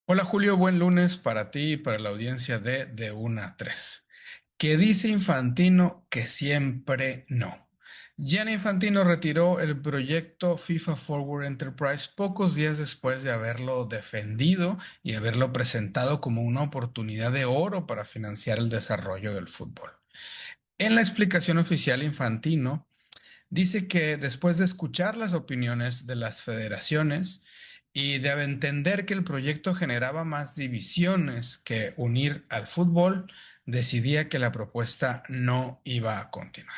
Hola Julio, buen lunes para ti y para la audiencia de 1 a 3. ¿Qué dice Infantino que siempre no? Gianni Infantino retiró el proyecto FIFA Forward Enterprise pocos días después de haberlo defendido y haberlo presentado como una oportunidad de oro para financiar el desarrollo del fútbol. En la explicación oficial, Infantino dice que después de escuchar las opiniones de las federaciones y de entender que el proyecto generaba más divisiones que unir al fútbol, decidía que la propuesta no iba a continuar.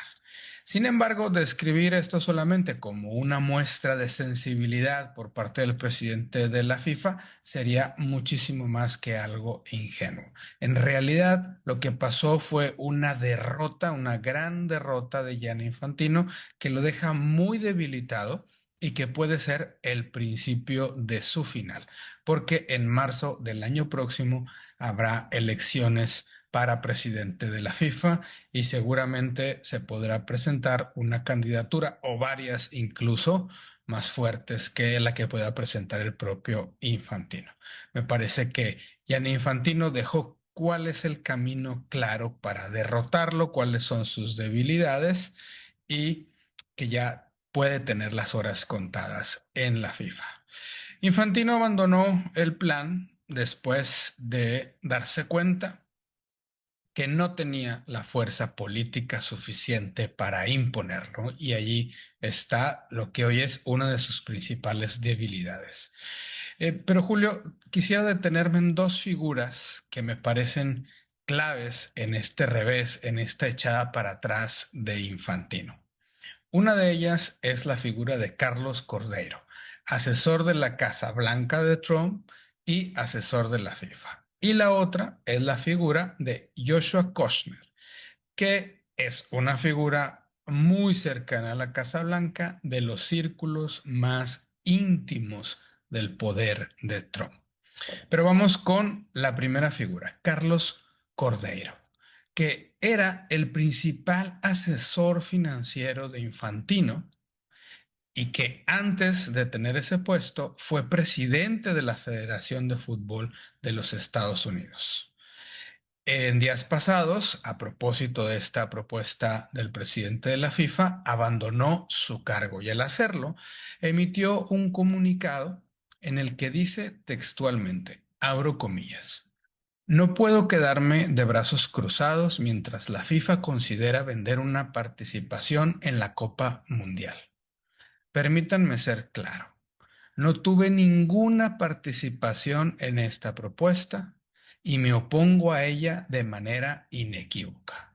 Sin embargo, describir esto solamente como una muestra de sensibilidad por parte del presidente de la FIFA sería muchísimo más que algo ingenuo. En realidad, lo que pasó fue una derrota, una gran derrota de Gianni Infantino, que lo deja muy debilitado y que puede ser el principio de su final, porque en marzo del año próximo habrá elecciones para presidente de la FIFA y seguramente se podrá presentar una candidatura o varias incluso más fuertes que la que pueda presentar el propio Infantino. Me parece que Gianni Infantino dejó cuál es el camino claro para derrotarlo, cuáles son sus debilidades y que ya puede tener las horas contadas en la FIFA. Infantino abandonó el plan después de darse cuenta que no tenía la fuerza política suficiente para imponerlo, y allí está lo que hoy es una de sus principales debilidades. Pero Julio, quisiera detenerme en dos figuras que me parecen claves en este revés, en esta echada para atrás de Infantino. Una de ellas es la figura de Carlos Cordeiro, asesor de la Casa Blanca de Trump y asesor de la FIFA. Y la otra es la figura de Joshua Kushner, que es una figura muy cercana a la Casa Blanca, de los círculos más íntimos del poder de Trump. Pero vamos con la primera figura, Carlos Cordeiro, que era el principal asesor financiero de Infantino y que antes de tener ese puesto fue presidente de la Federación de Fútbol de los Estados Unidos. En días pasados, a propósito de esta propuesta del presidente de la FIFA, abandonó su cargo y al hacerlo emitió un comunicado en el que dice textualmente, abro comillas: no puedo quedarme de brazos cruzados mientras la FIFA considera vender una participación en la Copa Mundial. Permítanme ser claro. No tuve ninguna participación en esta propuesta y me opongo a ella de manera inequívoca.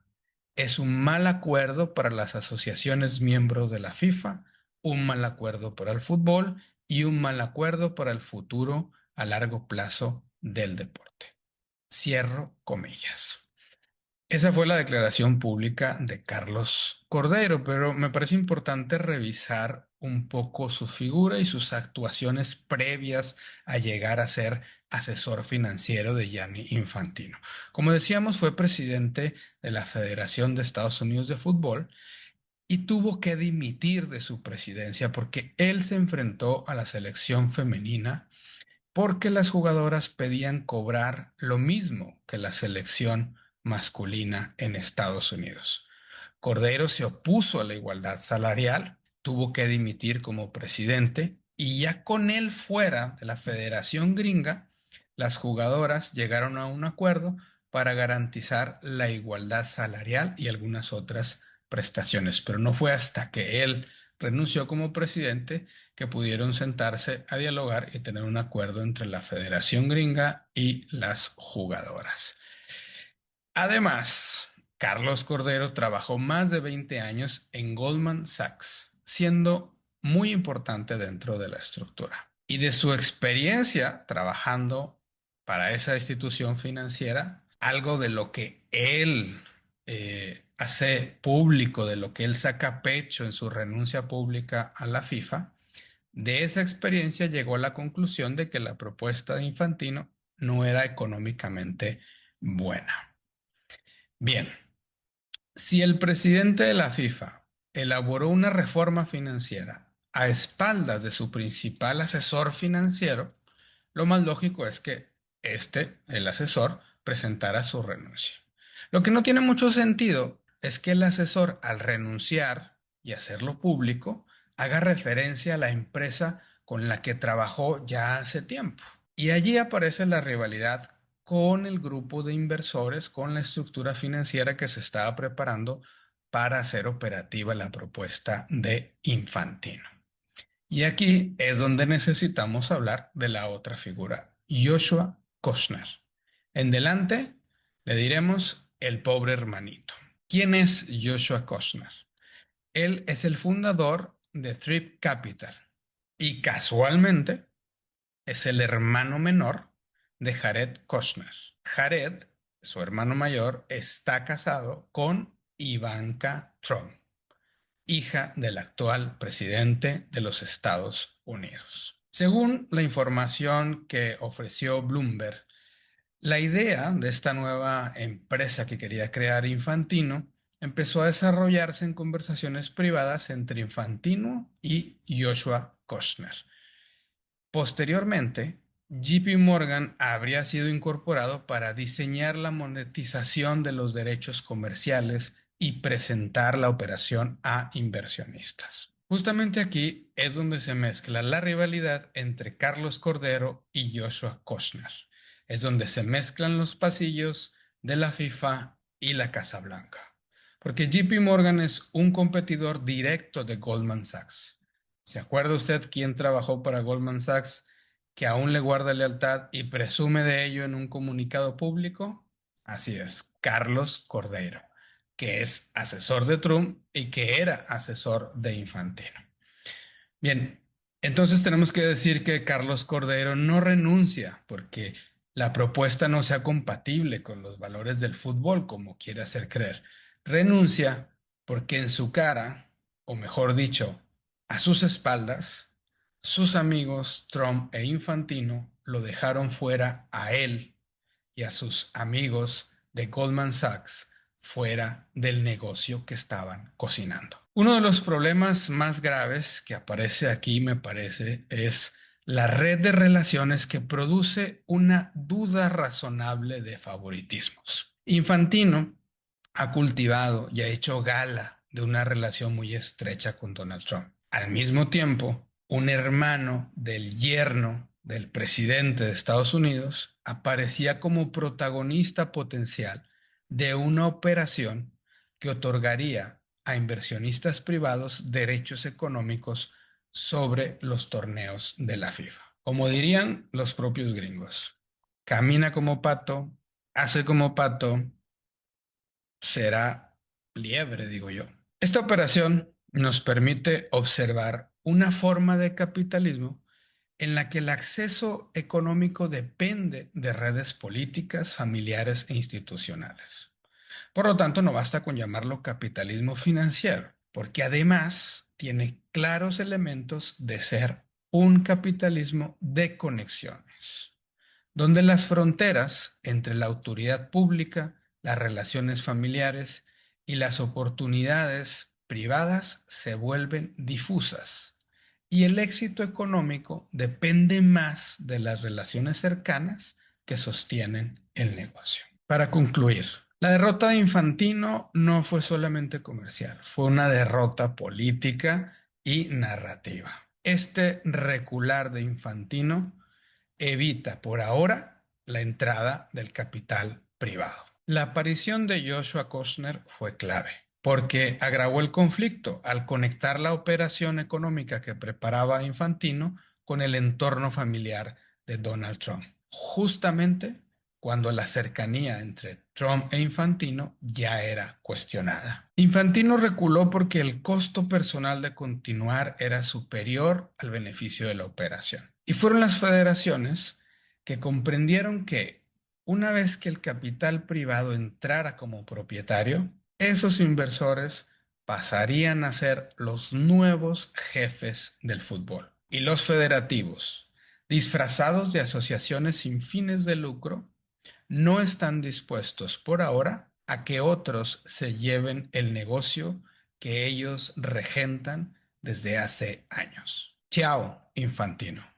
Es un mal acuerdo para las asociaciones miembros de la FIFA, un mal acuerdo para el fútbol y un mal acuerdo para el futuro a largo plazo del deporte. Cierro comillas. Esa fue la declaración pública de Carlos Cordero, pero me parece importante revisar un poco su figura y sus actuaciones previas a llegar a ser asesor financiero de Gianni Infantino. Como decíamos, fue presidente de la Federación de Estados Unidos de Fútbol y tuvo que dimitir de su presidencia porque él se enfrentó a la selección femenina porque las jugadoras pedían cobrar lo mismo que la selección masculina en Estados Unidos. Cordero se opuso a la igualdad salarial, tuvo que dimitir como presidente y ya con él fuera de la Federación Gringa, las jugadoras llegaron a un acuerdo para garantizar la igualdad salarial y algunas otras prestaciones, pero no fue hasta que él renunció como presidente que pudieron sentarse a dialogar y tener un acuerdo entre la Federación Gringa y las jugadoras. Además, Carlos Cordero trabajó más de 20 años en Goldman Sachs, siendo muy importante dentro de la estructura. Y de su experiencia trabajando para esa institución financiera, algo de lo que él hace público, de lo que él saca pecho en su renuncia pública a la FIFA, de esa experiencia llegó a la conclusión de que la propuesta de Infantino no era económicamente buena. Bien, si el presidente de la FIFA elaboró una reforma financiera a espaldas de su principal asesor financiero, lo más lógico es que el asesor, presentara su renuncia. Lo que no tiene mucho sentido es que el asesor, al renunciar y hacerlo público, haga referencia a la empresa con la que trabajó ya hace tiempo. Y allí aparece la rivalidad con el grupo de inversores, con la estructura financiera que se estaba preparando para hacer operativa la propuesta de Infantino. Y aquí es donde necesitamos hablar de la otra figura, Joshua Kushner. En delante le diremos el pobre hermanito. ¿Quién es Joshua Kushner? Él es el fundador de Thrift Capital y casualmente es el hermano menor de Jared Kushner. Jared, su hermano mayor, está casado con Ivanka Trump, hija del actual presidente de los Estados Unidos. Según la información que ofreció Bloomberg, la idea de esta nueva empresa que quería crear Infantino empezó a desarrollarse en conversaciones privadas entre Infantino y Joshua Kushner. Posteriormente, JP Morgan habría sido incorporado para diseñar la monetización de los derechos comerciales y presentar la operación a inversionistas. Justamente aquí es donde se mezcla la rivalidad entre Carlos Cordero y Joshua Kushner. Es donde se mezclan los pasillos de la FIFA y la Casa Blanca. Porque JP Morgan es un competidor directo de Goldman Sachs. ¿Se acuerda usted quién trabajó para Goldman Sachs que aún le guarda lealtad y presume de ello en un comunicado público? Así es, Carlos Cordeiro, que es asesor de Trump y que era asesor de Infantino. Bien, entonces tenemos que decir que Carlos Cordeiro no renuncia porque la propuesta no sea compatible con los valores del fútbol, como quiere hacer creer. Renuncia porque en su cara, o mejor dicho, a sus espaldas, sus amigos Trump e Infantino lo dejaron fuera a él y a sus amigos de Goldman Sachs fuera del negocio que estaban cocinando. Uno de los problemas más graves que aparece aquí, me parece, es la red de relaciones que produce una duda razonable de favoritismos. Infantino ha cultivado y ha hecho gala de una relación muy estrecha con Donald Trump. Al mismo tiempo, un hermano del yerno del presidente de Estados Unidos aparecía como protagonista potencial de una operación que otorgaría a inversionistas privados derechos económicos sobre los torneos de la FIFA. Como dirían los propios gringos, camina como pato, hace como pato, será liebre, digo yo. Esta operación nos permite observar una forma de capitalismo en la que el acceso económico depende de redes políticas, familiares e institucionales. Por lo tanto, no basta con llamarlo capitalismo financiero, porque además tiene claros elementos de ser un capitalismo de conexiones donde las fronteras entre la autoridad pública, las relaciones familiares y las oportunidades privadas se vuelven difusas y el éxito económico depende más de las relaciones cercanas que sostienen el negocio. Para concluir, la derrota de Infantino no fue solamente comercial, fue una derrota política y narrativa. Este recular de Infantino evita por ahora la entrada del capital privado. La aparición de Joshua Kushner fue clave porque agravó el conflicto al conectar la operación económica que preparaba Infantino con el entorno familiar de Donald Trump. Justamente cuando la cercanía entre Trump e Infantino ya era cuestionada. Infantino reculó porque el costo personal de continuar era superior al beneficio de la operación. Y fueron las federaciones que comprendieron que una vez que el capital privado entrara como propietario, esos inversores pasarían a ser los nuevos jefes del fútbol. Y los federativos, disfrazados de asociaciones sin fines de lucro, no están dispuestos por ahora a que otros se lleven el negocio que ellos regentan desde hace años. Chao, Infantino.